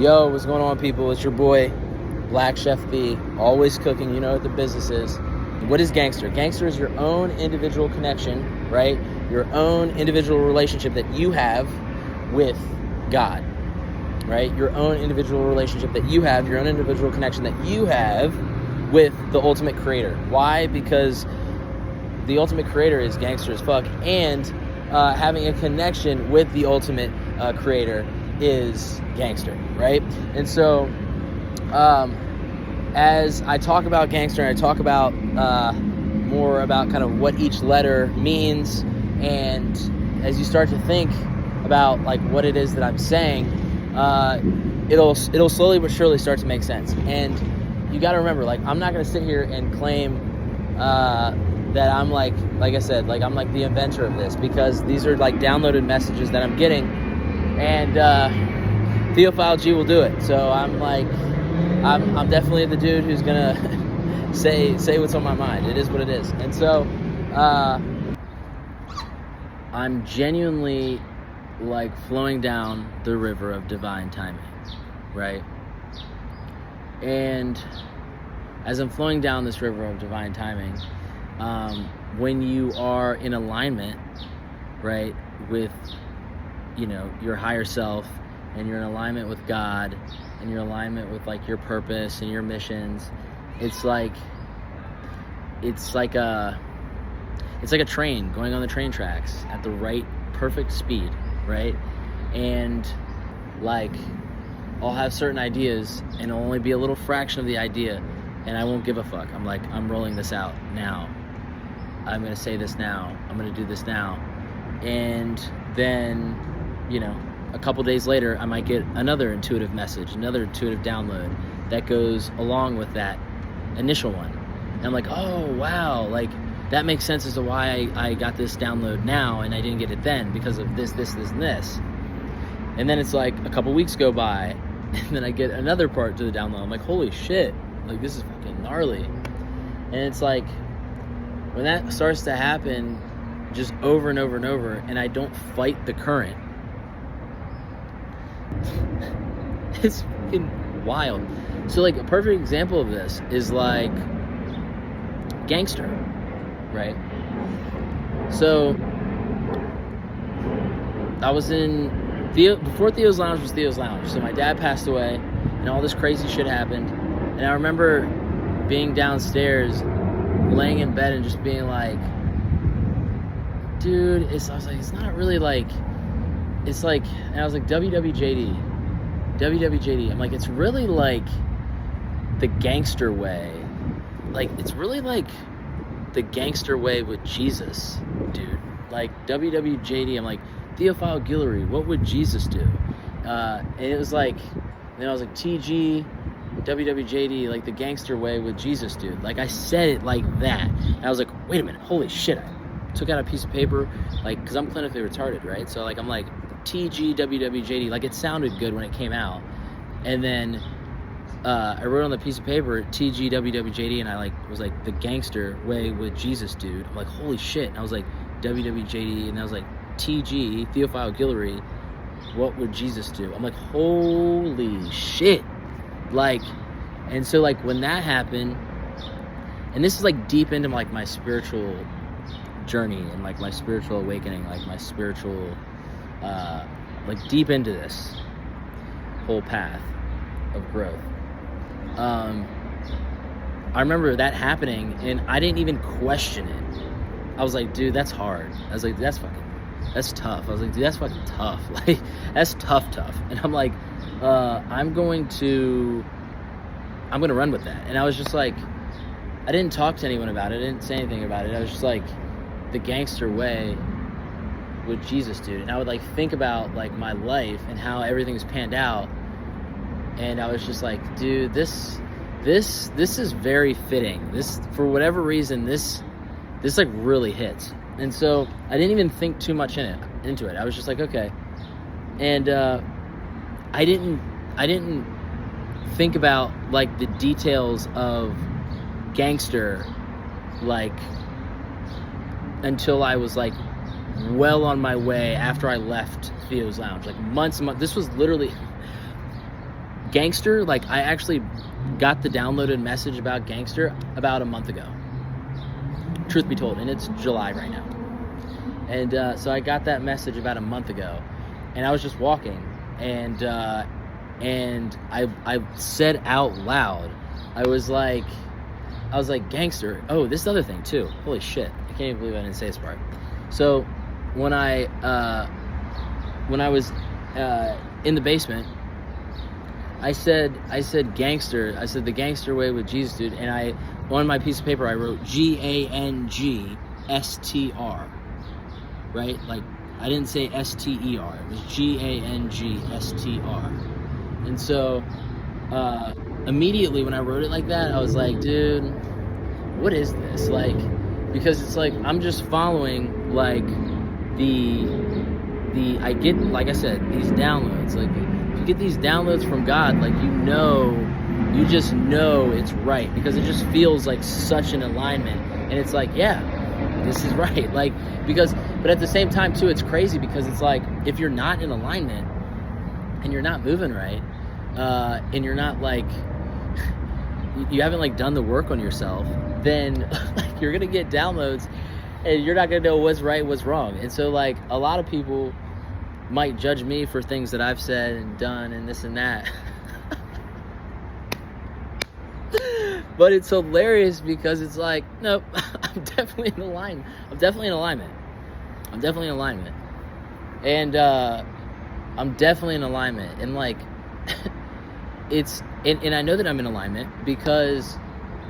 Yo, what's going on, people? It's your boy, Black Chef B, always cooking. You know what the business is. What is gangster? Gangster is your own individual connection, right? Your own individual relationship that you have with God, right? Your own individual relationship that you have, your own individual connection that you have with the ultimate creator. Why? Because the ultimate creator is gangster as fuck, and having a connection with the ultimate creator is gangster, right? And so as I talk about gangster, and I talk about more about kind of what each letter means, and as you start to think about like what it is that I'm saying, it'll slowly but surely start to make sense. And you got to remember, like, I'm not going to sit here and claim that I'm like I said, like I'm like the inventor of this, because these are like downloaded messages that I'm getting, and Theophile G will do it. So I'm definitely the dude who's gonna say what's on my mind. It is what it is. And so I'm genuinely like flowing down the river of divine timing, right? And as I'm flowing down this river of divine timing, when you are in alignment, right, with, you know, your higher self, and you're in alignment with God, and you're in alignment with like your purpose and your missions, it's like a train going on the train tracks at the right perfect speed, right? And like I'll have certain ideas, and it'll only be a little fraction of the idea, and I won't give a fuck. I'm like, I'm rolling this out now. I'm going to say this now. I'm going to do this now. And then, you know, a couple days later, I might get another intuitive message, another intuitive download that goes along with that initial one. And I'm like, oh, wow, like that makes sense as to why I got this download now and I didn't get it then, because of this, and this. And then it's like a couple weeks go by, and then I get another part to the download. I'm like, holy shit, like this is fucking gnarly. And it's like, when that starts to happen just over and over and over, and I don't fight the current, it's fucking wild. So like a perfect example of this is like gangster, right? So I was in before Theo's Lounge was Theo's Lounge. So my dad passed away, and all this crazy shit happened. And I remember being downstairs, laying in bed, and just being like, dude, I was like, it's not really like, it's like, and I was like, WWJD. I'm like, it's really like the gangster way. Like, it's really like the gangster way with Jesus, dude. Like, WWJD, I'm like, Theophile Guillory, what would Jesus do? And it was like, then I was like, TG, WWJD, like the gangster way with Jesus, dude. Like, I said it like that. And I was like, wait a minute, holy shit. I took out a piece of paper, like, because I'm clinically retarded, right? So, like, I'm like, TG, WWJD, like, it sounded good when it came out. And then I wrote on the piece of paper, TG, WWJD, and I, like, was like, the gangster way with Jesus, dude. I'm like, holy shit. And I was like, WWJD, and I was like, TG, Theophile Guillory, what would Jesus do? I'm like, holy shit. Like, and so, like, when that happened, and this is, like, deep into, like, my spiritual journey and, like, my spiritual awakening, like, my spiritual, like, deep into this whole path of growth. I remember that happening, and I didn't even question it. I was like, dude, that's hard. I was like, that's tough. I was like, dude, that's fucking tough. Like, that's tough. And I'm like, I'm going to run with that. And I was just like, I didn't talk to anyone about it. I didn't say anything about it. I was just like, the gangster way with Jesus, dude. And I would like think about like my life and how everything's panned out. And I was just like, dude, this is very fitting. This, for whatever reason, this like really hits. And so I didn't even think too much into it. I was just like, okay. And I didn't think about like the details of gangster like until I was like well on my way after I left Theo's Lounge, like months. This was literally Gangster, like I actually got the downloaded message about Gangster about a month ago, truth be told, and it's July right now. And so I got that message about a month ago, and I was just walking, and I said out loud, I was like, Gangster. Oh, this other thing too. Holy shit. I can't even believe I didn't say this part. So when I was in the basement, I said Gangster. I said the Gangster way with Jesus, dude. And on my piece of paper, I wrote GANGSTR. Right? Like, I didn't say STER. It was GANGSTR. And so, immediately when I wrote it like that, I was like, dude, what is this? Like, because it's like, I'm just following, like, I get, like I said, these downloads. Like, if you get these downloads from God, like, you just know it's right, because it just feels like such an alignment. And it's like, yeah, this is right. Like, but at the same time too, it's crazy, because it's like, if you're not in alignment and you're not moving right, and you're not like, you haven't like done the work on yourself, then like, you're gonna get downloads and you're not gonna know what's right, what's wrong. And so like, a lot of people might judge me for things that I've said and done and this and that. But it's hilarious, because it's like, nope, I'm definitely in alignment. I'm definitely in alignment. And I'm definitely in alignment. And like, and I know that I'm in alignment because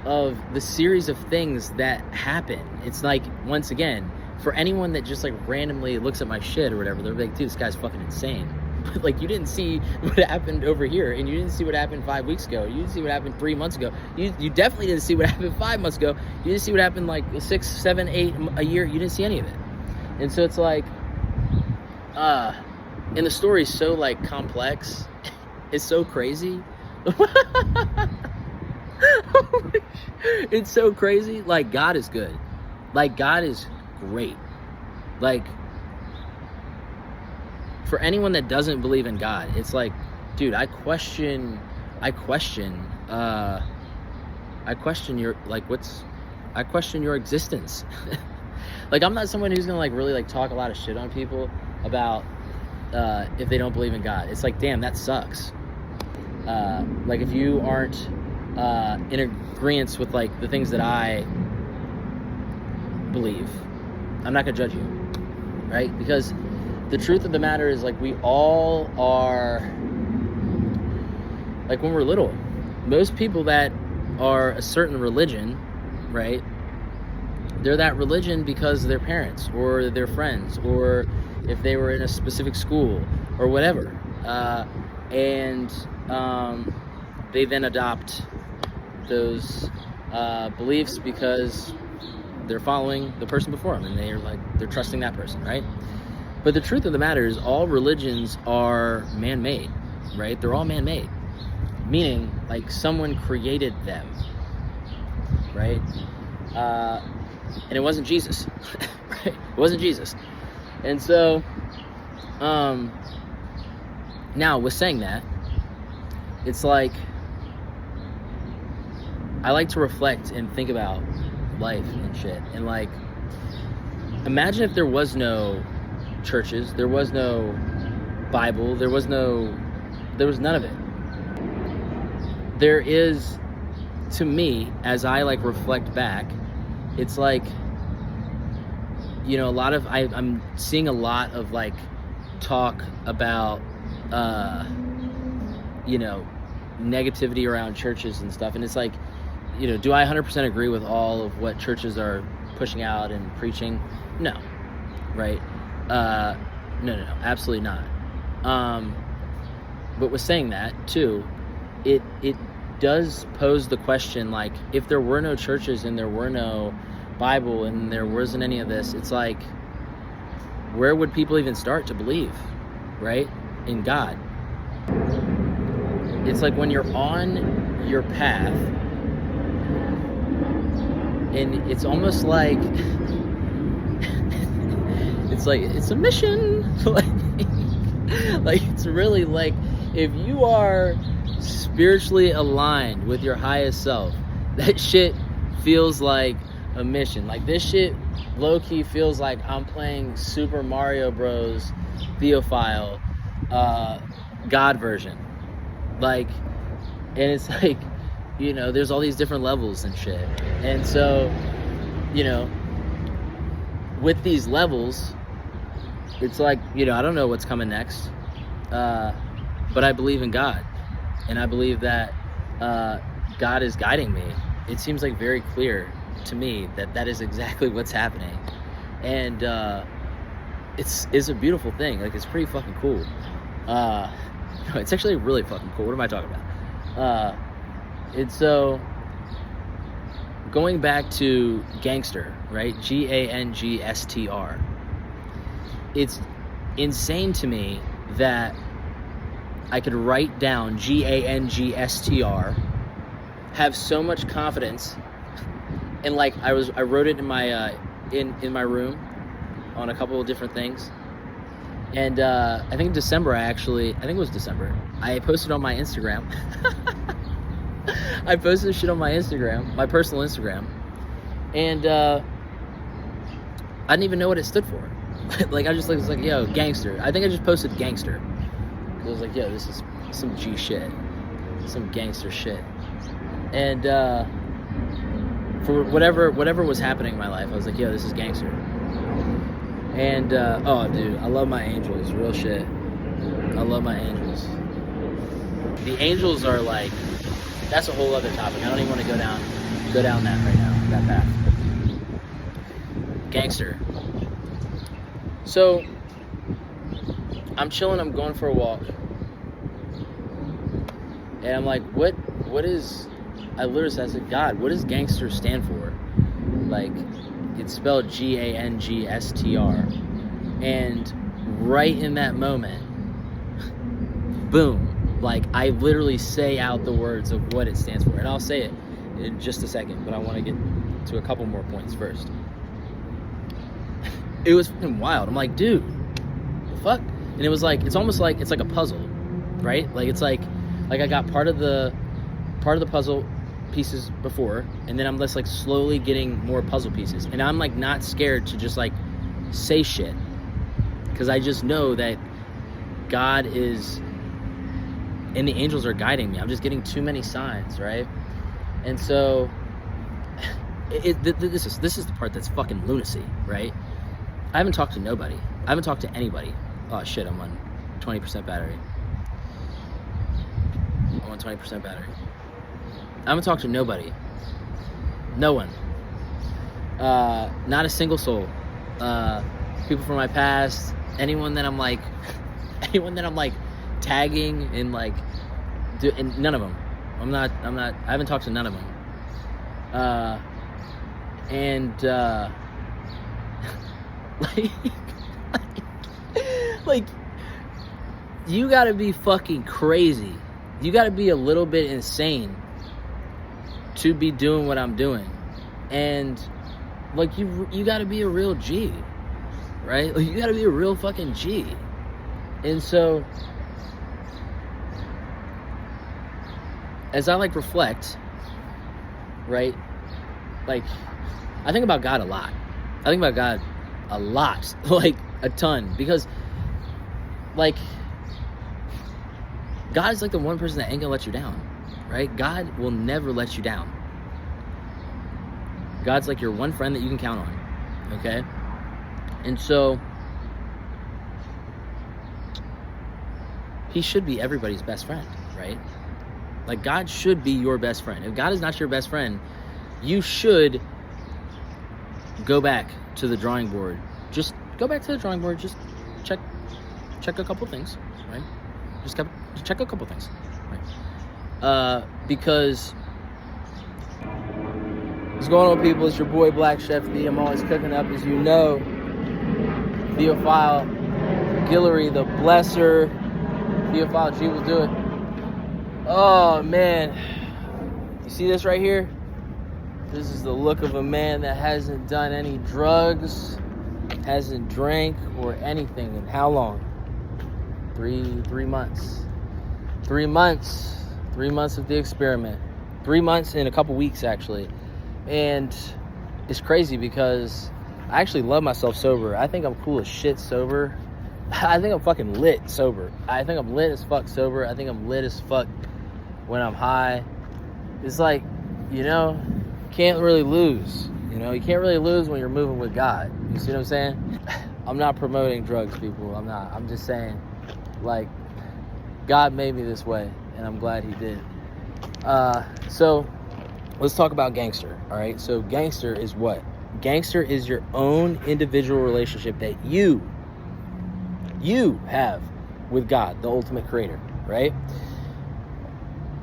of the series of things that happen. It's like, once again, for anyone that just like randomly looks at my shit or whatever, they're like, dude, this guy's fucking insane. But like, you didn't see what happened over here, and you didn't see what happened 5 weeks ago. You didn't see what happened 3 months ago. You definitely didn't see what happened 5 months ago. You didn't see what happened like 6, 7, 8 a year. You didn't see any of it. And so it's like, and the story is so like complex. It's so crazy. It's so crazy. Like, God is good. Like, God is great. Like, for anyone that doesn't believe in God, it's like, dude, I question your existence. Like, I'm not someone who's gonna like really like talk a lot of shit on people about if they don't believe in God. It's like, damn, that sucks. Like, if you aren't in agreement with like the things that I believe, I'm not gonna judge you, right? Because the truth of the matter is, like, we all are, like, when we're little, most people that are a certain religion, right, they're that religion because of their parents or their friends, or if they were in a specific school or whatever, and they then adopt those beliefs because they're following the person before them, and they're trusting that person, right? But the truth of the matter is, all religions are man-made, right? They're all man-made, meaning like someone created them, right? And it wasn't Jesus, right? It wasn't Jesus. And so, now with saying that, it's like, I like to reflect and think about life and shit. And like, imagine if there was no churches, there was no Bible, there was none of it. There is, to me, as I like reflect back, it's like, you know, I'm seeing a lot of like talk about you know, negativity around churches and stuff, and it's like, you know, do I 100% agree with all of what churches are pushing out and preaching? No, right? No, absolutely not. But with saying that too, it does pose the question, like, if there were no churches and there were no Bible and there wasn't any of this, it's like, where would people even start to believe, right, in God? It's like, when you're on your path, and it's almost like it's a mission. Like it's really like, if you are spiritually aligned with your highest self, that shit feels like a mission. Like, this shit low-key feels like I'm playing Super Mario Bros. Theophile God version. Like, and it's like, you know, there's all these different levels and shit. And so, you know, with these levels, it's like, you know, I don't know what's coming next, but I believe in God, and I believe that God is guiding me. It seems like very clear to me that that is exactly what's happening, and it's a beautiful thing. Like, it's pretty fucking cool. It's actually really fucking cool. What am I talking about? And so, going back to gangster, right? Gangstr. It's insane to me that I could write down Gangstr, have so much confidence, and like I wrote it in my in my room on a couple of different things. And I think in December, I think it was December, I posted on my Instagram. I posted shit on my Instagram, my personal Instagram, and I didn't even know what it stood for. Like, I just was like, yo, gangster. I think I just posted gangster. I was like, yo, this is some G shit, some gangster shit. And for whatever was happening in my life, I was like, yo, this is gangster. And oh, dude, I love my angels, real shit. I love my angels. The angels are like, that's a whole other topic. I don't even want to go down that right now, that path. Gangster. So, I'm chilling, I'm going for a walk. And I'm like, what is, I literally said, God, what does gangster stand for? Like, it's spelled Gangstr. And right in that moment, boom. Like, I literally say out the words of what it stands for. And I'll say it in just a second, but I want to get to a couple more points first. It was fucking wild. I'm like, dude, the fuck? And it was like, it's almost like, it's like a puzzle, right? Like, it's like I got part of the puzzle pieces before, and then I'm just like slowly getting more puzzle pieces. And I'm like not scared to just like say shit, because I just know that God is, and the angels are guiding me. I'm just getting too many signs, right? And so this is the part that's fucking lunacy, right? I haven't talked to nobody. I haven't talked to anybody. Oh shit, I'm on 20% battery. I'm on 20% battery. I haven't talked to nobody. No one. Not a single soul. People from my past, anyone that I'm like tagging and like, and none of them. I haven't talked to none of them. Like, you gotta be fucking crazy. You gotta be a little bit insane to be doing what I'm doing. And like, you gotta be a real G, right? Like, you gotta be a real fucking G. And so, as I like reflect, right? Like, I think about God a lot. Like a ton, because like, God is like the one person that ain't gonna let you down, right? God will never let you down. God's like your one friend that you can count on, okay? And so, he should be everybody's best friend, right? Like, God should be your best friend. If God is not your best friend, you should go back to the drawing board. Just go back to the drawing board. Just check a couple things, right? Just check a couple things, right? Because what's going on, people? It's your boy Black Chef D. I'm always cooking up, as you know. Theophile Guillory, the blesser. Theophile G will do it. Oh man, you see this right here? This is the look of a man that hasn't done any drugs, hasn't drank or anything in how long? 3 months. 3 months. 3 months of the experiment. 3 months and a couple weeks, actually. And it's crazy because I actually love myself sober. I think I'm cool as shit sober. I think I'm fucking lit sober. I think I'm lit as fuck sober. I think I'm lit as fuck when I'm high. It's like, you know, can't really lose. You know, you can't really lose when you're moving with God. You see what I'm saying? I'm not promoting drugs, people. I'm not. I'm just saying, like, God made me this way, and I'm glad he did. So let's talk about gangster, all right? So gangster is what? Gangster is your own individual relationship that you have with God, the ultimate creator, right?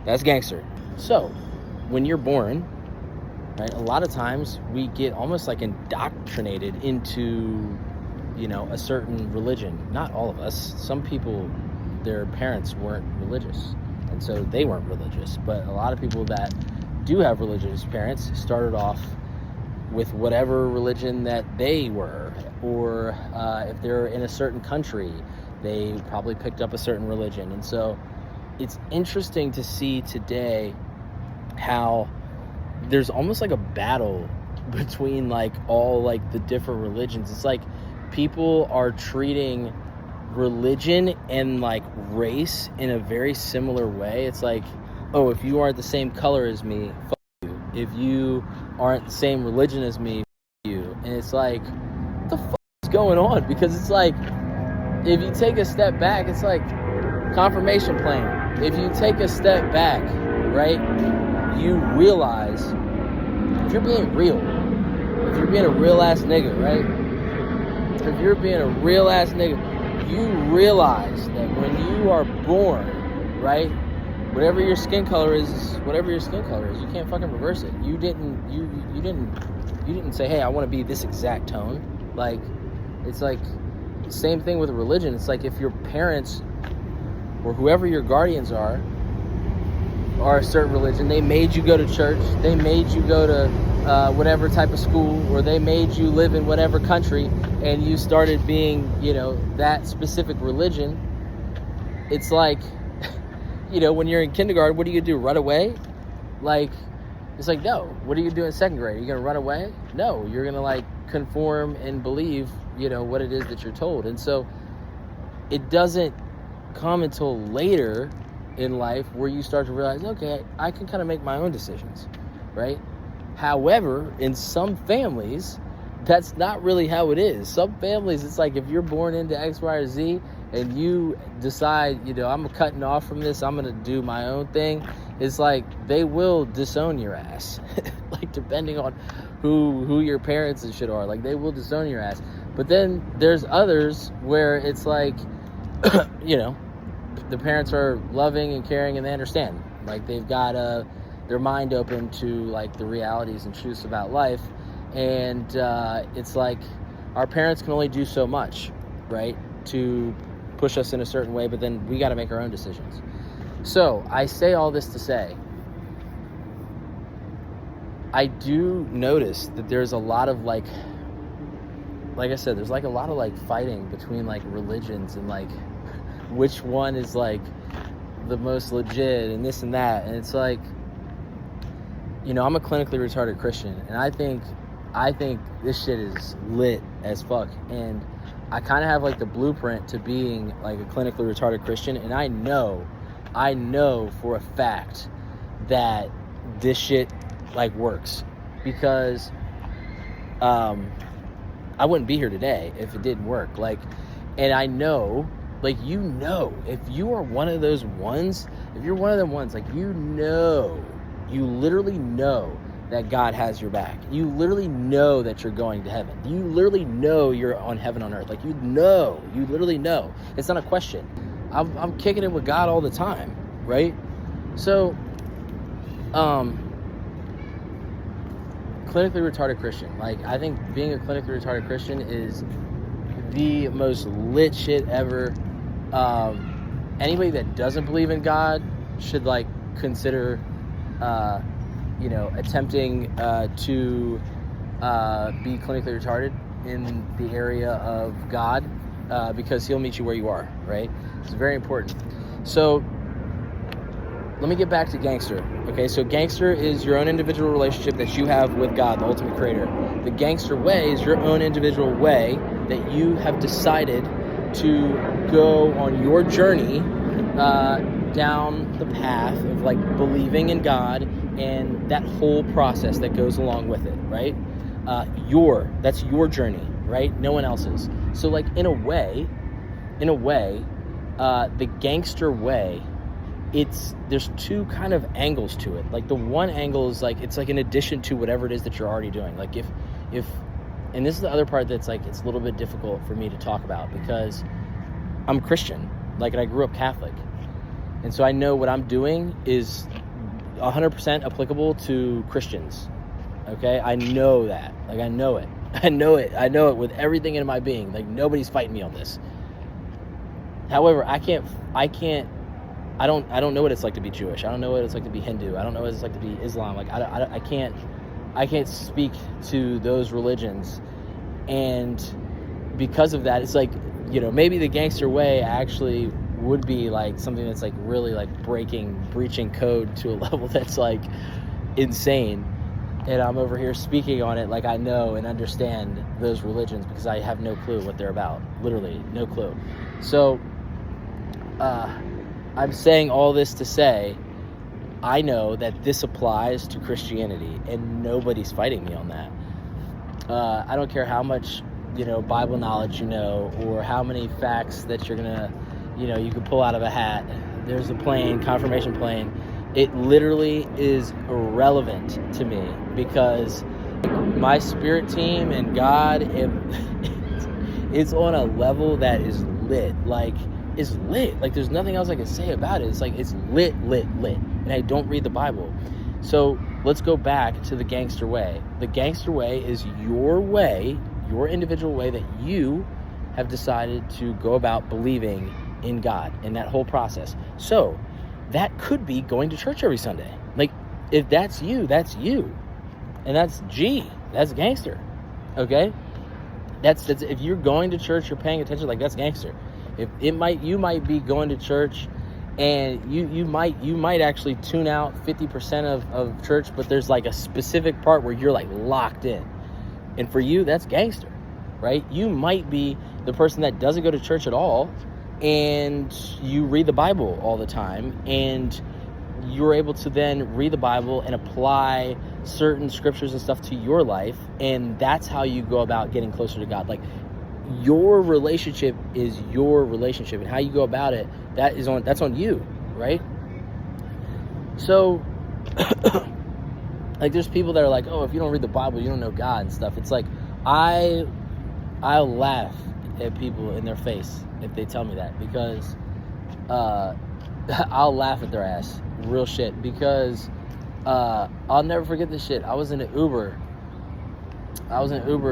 That's gangster. So when you're born, right, a lot of times we get almost like indoctrinated into, you know, a certain religion. Not all of us. Some people, their parents weren't religious, and so they weren't religious. But a lot of people that do have religious parents started off with whatever religion that they were, or if they're in a certain country, they probably picked up a certain religion. And so it's interesting to see today how there's almost like a battle between like all like the different religions. It's like people are treating religion and like race in a very similar way. It's like, oh, if you aren't the same color as me, fuck you. If you aren't the same religion as me, fuck you. And it's like, what the fuck is going on? Because it's like, if you take a step back, it's like confirmation plan. If you take a step back, right, you realize, if you're being real, if you're being a real ass nigga, right? If you're being a real ass nigga, you realize that when you are born, right, whatever your skin color is, you can't fucking reverse it. You didn't say, hey, I want to be this exact tone. Like, it's like same thing with religion. It's like if your parents or whoever your guardians are a certain religion, they made you go to church, they made you go to whatever type of school, or they made you live in whatever country, and you started being, you know, that specific religion. It's like, you know, when you're in kindergarten, what do you do? Run away? Like, it's like, no. What do you do in second grade? Are you going to run away? No. You're going to, like, conform and believe, you know, what it is that you're told. And so it doesn't come until later in life where you start to realize, okay, I can kind of make my own decisions, right? However, in some families, that's not really how it is. Some families, it's like if you're born into X, Y, or Z and you decide, you know, I'm cutting off from this, I'm going to do my own thing, it's like they will disown your ass. Like, depending on who your parents and shit are, like, they will disown your ass. But then there's others where it's like, you know, the parents are loving and caring and they understand. Like, they've got their mind open to, like, the realities and truths about life. And it's like our parents can only do so much, right, to push us in a certain way, but then we got to make our own decisions. So I say all this to say, I do notice that there's a lot of like I said, there's like a lot of like fighting between like religions and like which one is like the most legit and this and that. And it's like, you know, I'm a clinically retarded Christian, and I think this shit is lit as fuck. And I kind of have like the blueprint to being like a clinically retarded Christian. And I know for a fact that this shit like works, because I wouldn't be here today if it didn't work. Like, and I know, like, you know, if you are one of those ones, if you're one of them ones, like, you know, you literally know that God has your back. You literally know that you're going to heaven. You literally know you're on heaven on earth. Like, you literally know. It's not a question. I'm kicking it with God all the time, right? So, clinically retarded Christian. Like, I think being a clinically retarded Christian is the most lit shit ever. Anybody that doesn't believe in God should, like, consider, you know, attempting to be clinically retarded in the area of God, because he'll meet you where you are, right? It's very important. So let me get back to gangster. Okay, so gangster is your own individual relationship that you have with God, the ultimate creator. The gangster way is your own individual way that you have decided to go on your journey down the path of like believing in God and that whole process that goes along with it, right? That's your journey, right? No one else's. So like in a way, the gangster way, there's two kind of angles to it. Like the one angle is like, it's like in addition to whatever it is that you're already doing. Like if, and this is the other part that's like, it's a little bit difficult for me to talk about because I'm Christian, like, and I grew up Catholic. And so I know what I'm doing is 100% applicable to Christians. Okay. I know that, like, I know it. I know it with everything in my being. Like nobody's fighting me on this. However, I don't know what it's like to be Jewish. I don't know what it's like to be Hindu. I don't know what it's like to be Islam. Like I can't speak to those religions. And because of that, it's like, you know, maybe the gangster way actually would be like something that's like really like breaching code to a level that's like insane. And I'm over here speaking on it like I know and understand those religions because I have no clue what they're about. Literally, no clue. So, I'm saying all this to say, I know that this applies to Christianity and nobody's fighting me on that. I don't care how much, you know, Bible knowledge you know, or how many facts that you're gonna, you know, you can pull out of a hat. There's a plane, confirmation plane. It literally is irrelevant to me because my spirit team and God, it's on a level that is lit. Like, it's lit. Like, there's nothing else I can say about it. It's like, it's lit. And I don't read the Bible. So let's go back to the gangster way. The gangster way is your way, your individual way that you have decided to go about believing in God and that whole process. So that could be going to church every Sunday. Like, if that's you, that's you. And that's gangster. Okay? That's if you're going to church, you're paying attention, like, that's gangster. You might be going to church and you might actually tune out 50% of church, but there's like a specific part where you're like locked in. And for you, that's gangster, right? You might be the person that doesn't go to church at all and you read the Bible all the time, and you're able to then read the Bible and apply certain scriptures and stuff to your life, and that's how you go about getting closer to God. Like, your relationship is your relationship, and how you go about it, that's on you, right? So like, there's people that are like, oh, if you don't read the Bible, you don't know God and stuff. It's like, I'll laugh at people in their face if they tell me that, because I'll laugh at their ass, real shit, because I'll never forget this shit. I was in an Uber.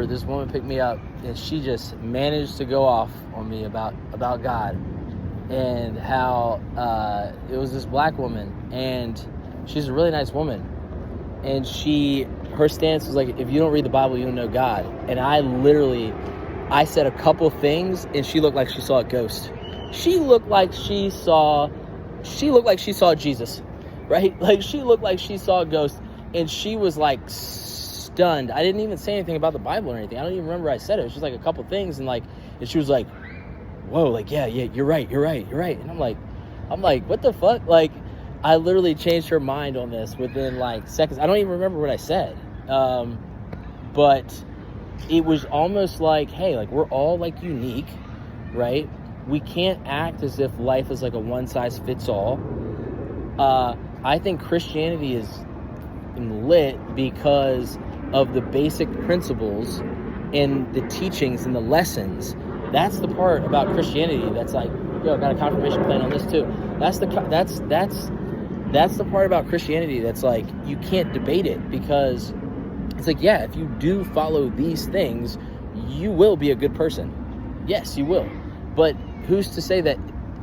This woman picked me up, and she just managed to go off on me about God, and how it was this black woman, and she's a really nice woman, and her stance was like, if you don't read the Bible, you don't know God. And I said a couple things, and she looked like she saw a ghost. She looked like she saw Jesus, right? Like, she looked like she saw a ghost, and she was like stunned. I didn't even say anything about the Bible or anything. I don't even remember I said it. It was just like a couple things, and she was like, whoa, like, yeah, you're right. And I'm like, what the fuck? Like, I literally changed her mind on this within like seconds. I don't even remember what I said. But it was almost like, hey, like, we're all like unique, right? We can't act as if life is like a one size fits all. I think Christianity is lit because of the basic principles and the teachings and the lessons. That's the part about Christianity that's like, yo, I got a confirmation plan on this too. That's the part about Christianity that's like, you can't debate it, because it's like, yeah, if you do follow these things, you will be a good person. Yes, you will. But who's to say that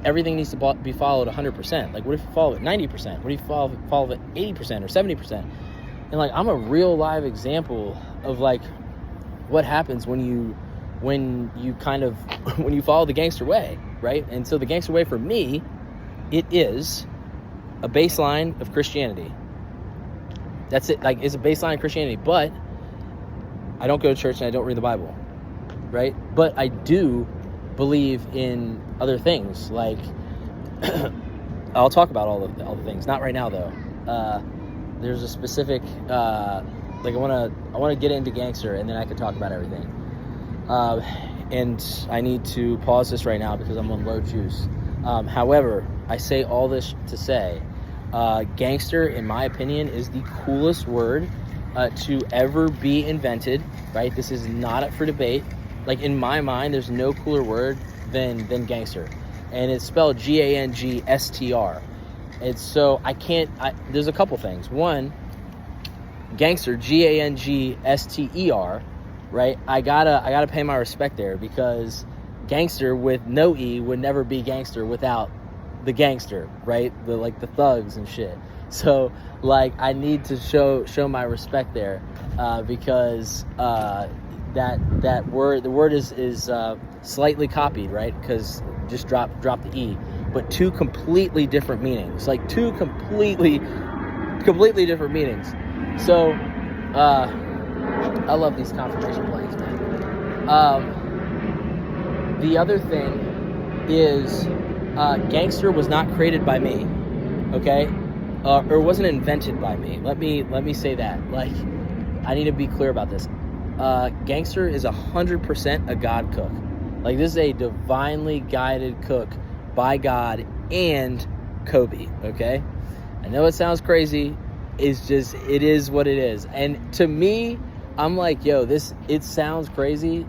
everything needs to be followed 100%? Like, what if you follow it 90%? What if you follow it 80% or 70%? And like, I'm a real live example of like what happens when you follow the gangster way, right? And so the gangster way for me, it is a baseline of Christianity. That's it. Like, it's a baseline of Christianity, but I don't go to church and I don't read the Bible, right? But I do believe in other things. Like, I'll talk about all the things. Not right now, though. There's a specific, like, I want to get into gangster, and then I can talk about everything. And I need to pause this right now because I'm on low juice. However, I say all this to say, gangster, in my opinion, is the coolest word to ever be invented, right? This is not up for debate. Like, in my mind, there's no cooler word than gangster. And it's spelled G-A-N-G-S-T-R. And so there's a couple things. One, gangster, G-A-N-G-S-T-E-R, right? I gotta pay my respect there, because gangster with no E would never be gangster without the gangster, right? The thugs and shit. So, like, I need to show my respect there, because that word, the word is slightly copied, right? Because just drop the E, but two completely different meanings, like two completely different meanings. So, I love these confirmation plays, man. The other thing is, gangster was not created by me, okay? Or wasn't invented by me. Let me say that. Like, I need to be clear about this. Gangster is 100% a God cook. Like, this is a divinely guided cook by God and Kobe, okay? I know it sounds crazy. It is what it is. And to me, I'm like, yo, it sounds crazy,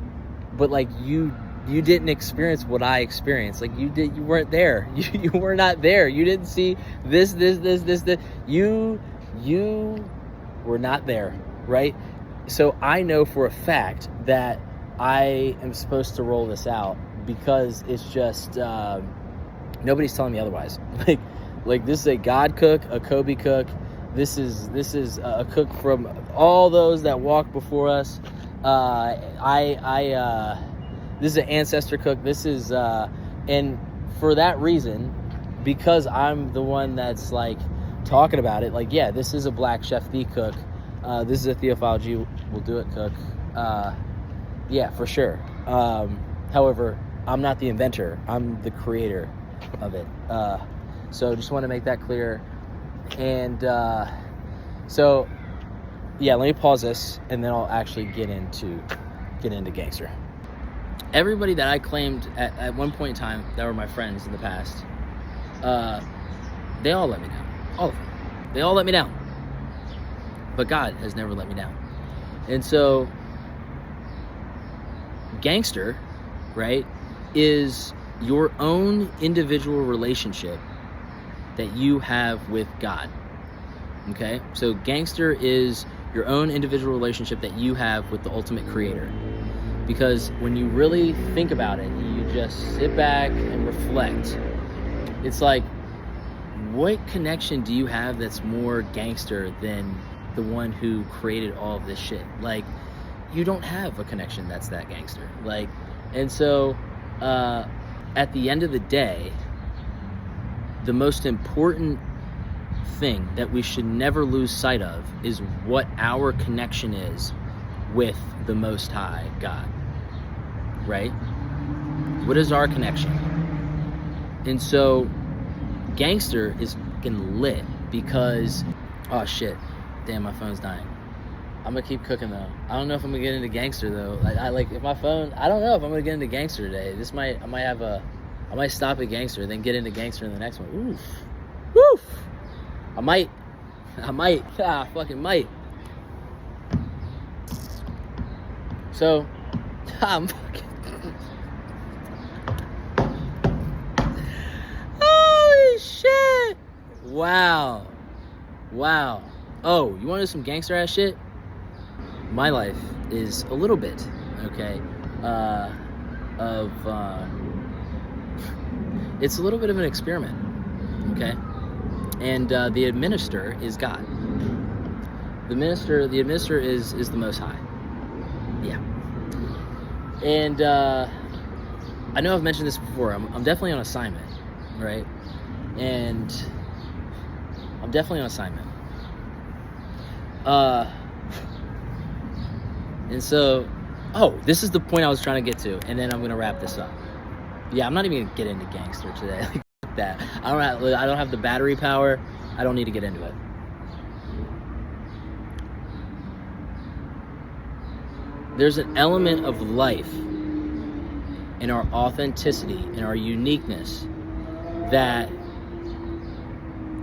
but like, you didn't experience what I experienced. Like, you weren't there. You were not there. You didn't see this. You were not there, right? So I know for a fact that I am supposed to roll this out, because it's just, nobody's telling me otherwise. Like this is a God cook, a Kobe cook. This is a cook from all those that walked before us. This is an ancestor cook. This is, and for that reason, because I'm the one that's like talking about it, like, yeah, this is a Black Chef D cook. This is a Theophile G will do it cook. Yeah, for sure. However, I'm not the inventor. I'm the creator of it. So just want to make that clear. And so, yeah, let me pause this, and then I'll actually get into gangster. Everybody that I claimed at one point in time that were my friends in the past, they all let me down. All of them. They all let me down. But God has never let me down. And so, gangster, right, is your own individual relationship that you have with God. Okay? So gangster is your own individual relationship that you have with the ultimate creator. Because when you really think about it, you just sit back and reflect. It's like, what connection do you have that's more gangster than the one who created all of this shit? Like, you don't have a connection that's that gangster. Like, and so, at the end of the day, the most important thing that we should never lose sight of is what our connection is with the Most High God, right? What is our connection? And so, gangster is fucking lit because, oh shit, damn, my phone's dying. I'm gonna keep cooking though. I don't know if I'm gonna get into gangster though. I like, if my phone, I don't know if I'm gonna get into gangster today. I might stop at gangster, then get into gangster in the next one. Oof. Woof. I might. Fucking might. So, I'm fucking. Holy shit! Wow. Oh, you want to do some gangster ass shit? My life is a little bit, okay, it's a little bit of an experiment, okay? And the administrator is God. The administrator is the Most High. Yeah. And I know I've mentioned this before. I'm definitely on assignment, right? And I'm definitely on assignment. And so, this is the point I was trying to get to, and then I'm gonna wrap this up. Yeah, I'm not even gonna get into gangster today. Like that. I don't have the battery power. I don't need to get into it. There's an element of life in our authenticity, in our uniqueness, that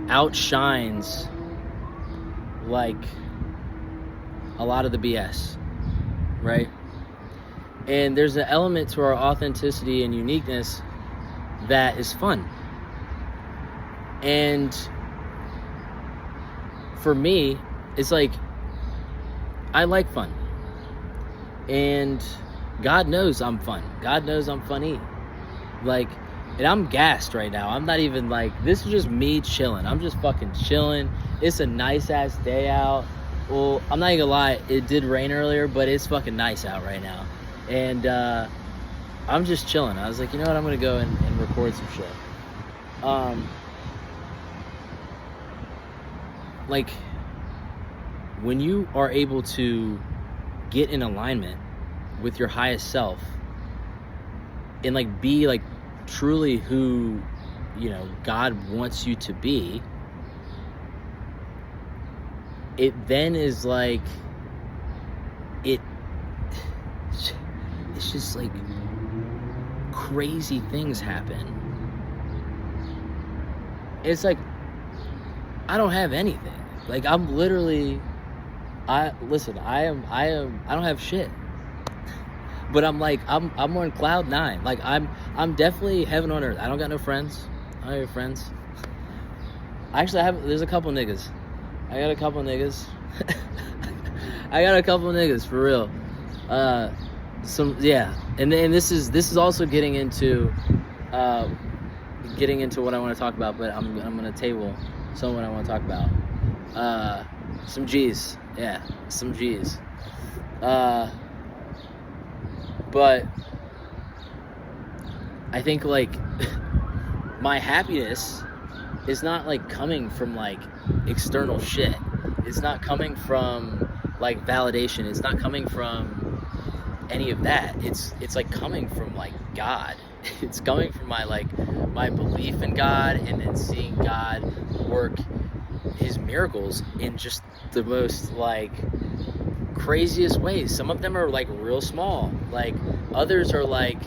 outshines like a lot of the BS, right? And there's an element to our authenticity and uniqueness that is fun. And for me, it's like, I like fun. And God knows I'm fun. God knows I'm funny. Like, and I'm gassed right now. I'm not even like, this is just me chilling. I'm just fucking chilling. It's a nice ass day out. Well, I'm not even gonna lie, it did rain earlier, but it's fucking nice out right now. And I'm just chilling. I was like, you know what, I'm gonna go and record some shit. Like, when you are able to get in alignment with your highest self and like be like truly who, you know, God wants you to be, it then is like, it's just like crazy things happen. It's like, I don't have anything. Like, I'm literally, I don't have shit. But I'm like, I'm on cloud 9. Like, I'm definitely heaven on earth. I don't got no friends. I don't have friends. Actually, there's a couple niggas. I got a couple niggas. For real. And this is also getting into what I want to talk about, but I'm gonna table some of what I want to talk about. Some G's. Yeah, some G's. But I think like my happiness is not like coming from like external shit. It's not coming from like validation. It's not coming from any of that. It's like coming from like God. It's coming from my belief in God, and then seeing God work his miracles in just the most like craziest ways. Some of them are like real small, like others are like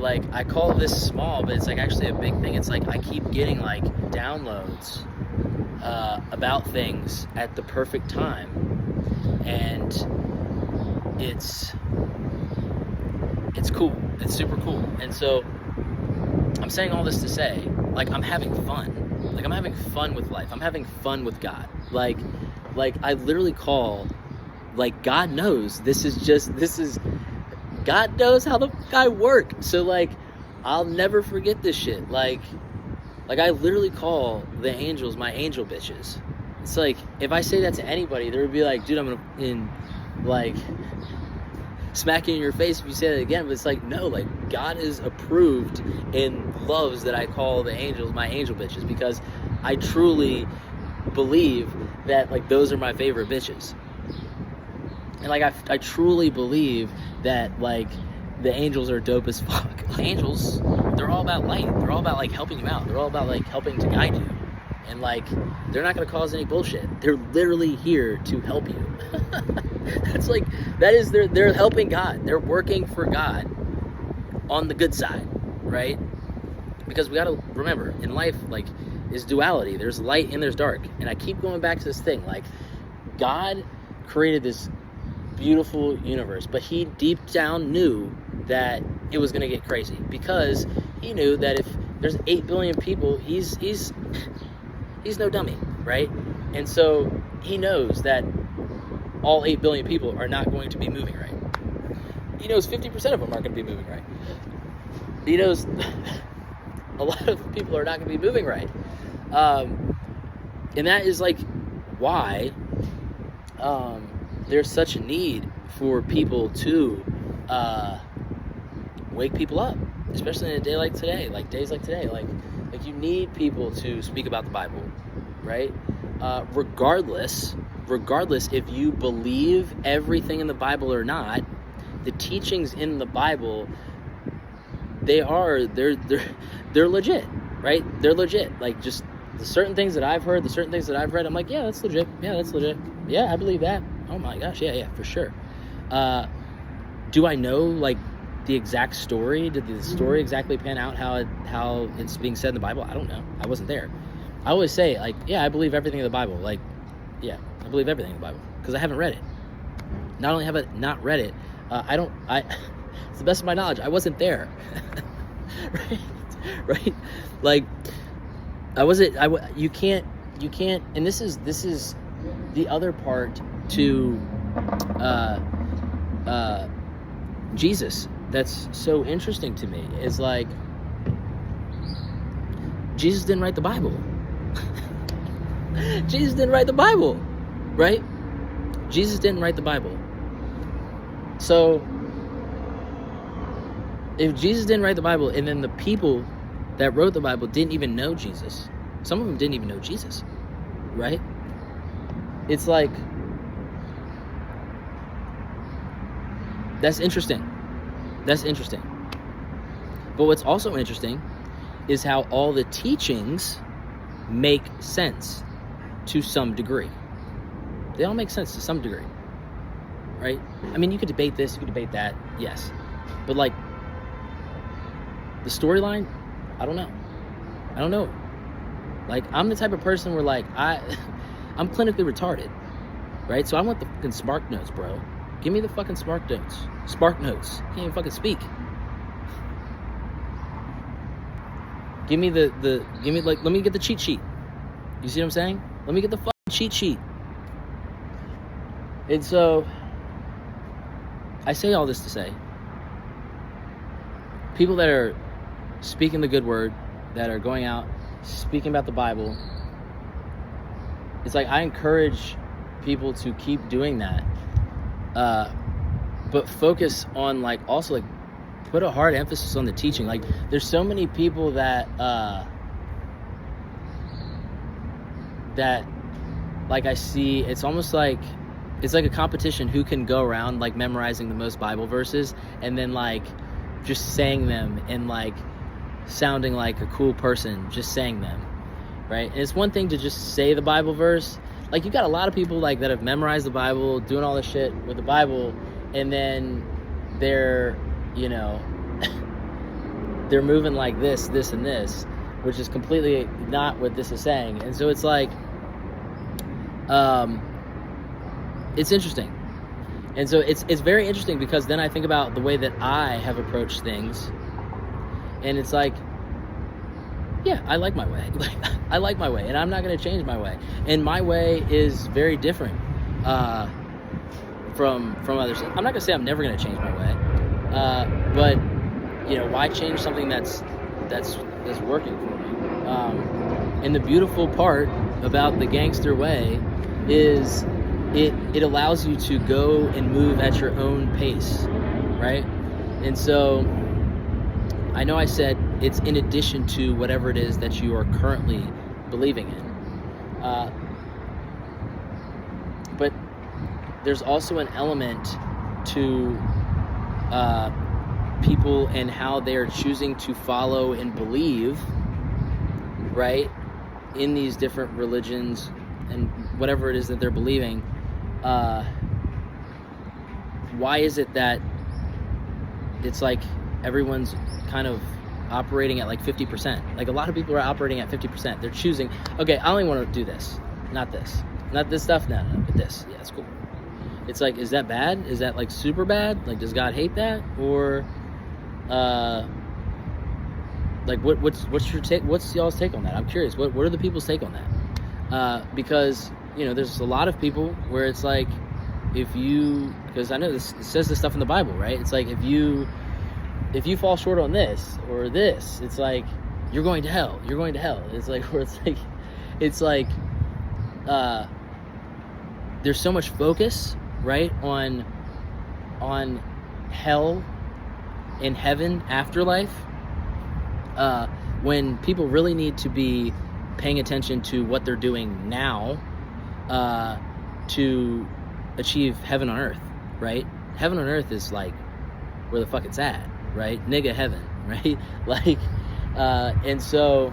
I call this small, but it's like actually a big thing. It's like I keep getting like downloads about things at the perfect time, and it's cool. It's super cool. And so I'm saying all this to say, like, I'm having fun. Like, I'm having fun with life. I'm having fun with God. Like I literally call, like, God knows God knows how the fuck I work. So, like, I'll never forget this shit. Like I literally call the angels my angel bitches. It's like, if I say that to anybody, they would be like, dude, I'm gonna, smack you in your face if you say that again. But it's like, no, like, God is approved and loves that I call the angels my angel bitches, because I truly believe that, like, those are my favorite bitches. And like, I truly believe that, like, the angels are dope as fuck. Angels, they're all about light. They're all about like helping you out. They're all about like helping to guide you. And like, they're not gonna cause any bullshit. They're literally here to help you. That's like, they're helping God. They're working for God on the good side, right? Because we gotta remember, in life, like, is duality. There's light and there's dark. And I keep going back to this thing, like, God created this beautiful universe, but he deep down knew that it was gonna get crazy, because he knew that if there's 8 billion people, he's no dummy, right? And so he knows that all 8 billion people are not going to be moving right. He knows 50% of them aren't going to be moving right. He knows a lot of people are not going to be moving right. And that is like why there's such a need for people to wake people up, especially in a day like today, like days like today. Like you need people to speak about the Bible. right? Regardless if you believe everything in the Bible or not, the teachings in the Bible, they're legit, right? They're legit. Like, just the certain things that I've heard, the certain things that I've read, I'm like, yeah, that's legit. Yeah, that's legit. Yeah, I believe that. Oh my gosh, yeah, for sure. Do I know, like, the exact story? Did the story exactly pan out how it's being said in the Bible? I don't know. I wasn't there. I always say, like, yeah, I believe everything in the Bible. Like, yeah, I believe everything in the Bible, because I haven't read it. Not only have I not read it, it's the best of my knowledge, I wasn't there. right? Like, you can't, and this is the other part to Jesus that's so interesting to me, is like, Jesus didn't write the Bible. Jesus didn't write the Bible, right? Jesus didn't write the Bible. So if Jesus didn't write the Bible, and then the people that wrote the Bible didn't even know Jesus, some of them didn't even know Jesus, right? It's like, that's interesting. But what's also interesting is how all the teachings make sense to some degree. They all make sense to some degree, right? I mean, you could debate this, you could debate that, yes. But, like, the storyline, I don't know. Like, I'm the type of person where, like, I'm clinically retarded, right? So I want the fucking Spark Notes, bro. Give me the fucking Spark Notes. Can't even fucking speak. Give me let me get the cheat sheet. You see what I'm saying? Let me get the fucking cheat sheet. And so, I say all this to say, people that are speaking the good word, that are going out, speaking about the Bible, it's like, I encourage people to keep doing that. But focus on, like, also, like, put a hard emphasis on the teaching. Like, there's so many people that like, I see, it's almost like, it's like a competition who can go around, like, memorizing the most Bible verses, and then, like, just saying them, and, like, sounding like a cool person just saying them, right? And it's one thing to just say the Bible verse. Like, you got a lot of people, like, that have memorized the Bible, doing all this shit with the Bible, and then they're, you know, they're moving like this, and this, which is completely not what this is saying. And so it's like, it's interesting. And so it's very interesting, because then I think about the way that I have approached things, and it's like, yeah, I like my way. Like, I like my way, and I'm not going to change my way. And my way is very different from others. I'm not going to say I'm never going to change my way, but, you know, why change something that's working for me? And the beautiful part about the gangster way is it allows you to go and move at your own pace, right? And so, I know I said it's in addition to whatever it is that you are currently believing in. But there's also an element to people and how they're choosing to follow and believe, right, in these different religions and whatever it is that they're believing. Why is it that it's like everyone's kind of operating at like 50%? Like, a lot of people are operating at 50%. They're choosing, okay, I only want to do this, not this stuff, no, but this. Yeah, it's cool. It's like, is that bad? Is that, like, super bad? Like, does God hate that? Or like, what's your take? What's y'all's take on that? I'm curious. What are the people's take on that? Because, you know, there's a lot of people where it's like, because I know this, it says this stuff in the Bible, right? It's like, if you fall short on this or this, it's like, you're going to hell. It's like, where it's like, there's so much focus, right, on hell and heaven, afterlife, when people really need to be paying attention to what they're doing now to achieve heaven on earth, right? Heaven on earth is like where the fuck it's at, right? Nigga heaven, right? Like, and so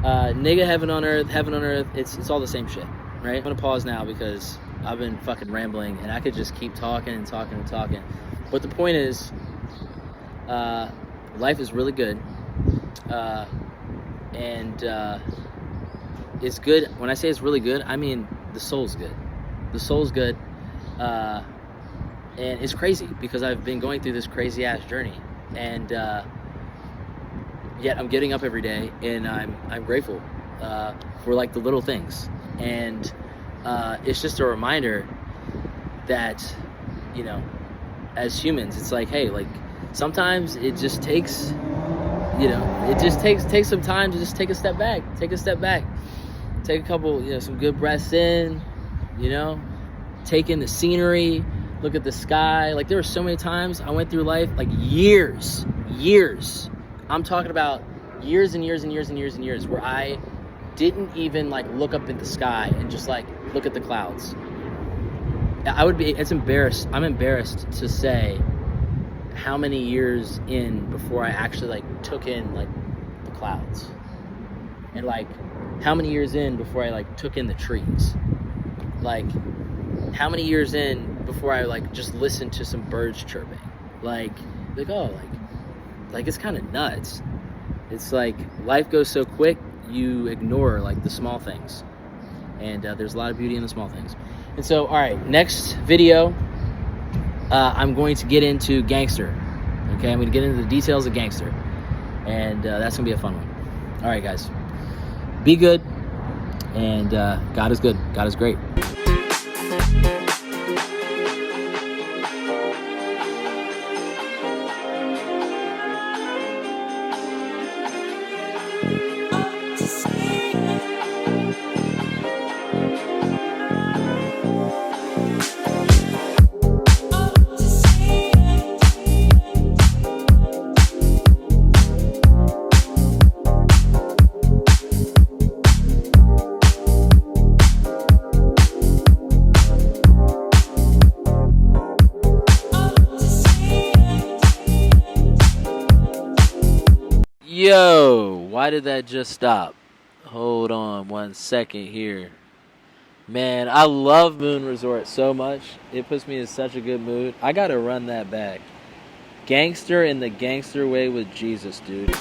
nigga heaven on earth, it's all the same shit, right? I'm gonna pause now because I've been fucking rambling and I could just keep talking and talking and talking. But the point is, life is really good. And it's good. When I say it's really good, I mean the soul's good. The soul's good. And it's crazy because I've been going through this crazy ass journey, and yet I'm getting up every day, and I'm grateful for like the little things, and it's just a reminder that, you know, as humans, it's like, hey, like sometimes it just takes, you know, it just takes some time to just take a step back, take a couple, you know, some good breaths in, you know, take in the scenery, look at the sky. Like there were so many times I went through life, like years, I'm talking about years and years and years and years and years, where I didn't even like look up at the sky and just like look at the clouds. I'm embarrassed to say how many years in before I actually like took in like the clouds, and like how many years in before I like took in the trees, like how many years in before I like just listened to some birds chirping, like oh, like it's kind of nuts. It's like life goes so quick, you ignore like the small things, and there's a lot of beauty in the small things. And so, all right, next video, I'm going to get into Gangster. Okay, I'm going to get into the details of Gangster, and that's going to be a fun one. All right, guys, be good, and God is good. God is great. Yo, why did that just stop? Hold on 1 second here. Man, I love Moon Resort so much. It puts me in such a good mood. I gotta run that back. Gangster in the Gangster Way with Jesus, dude.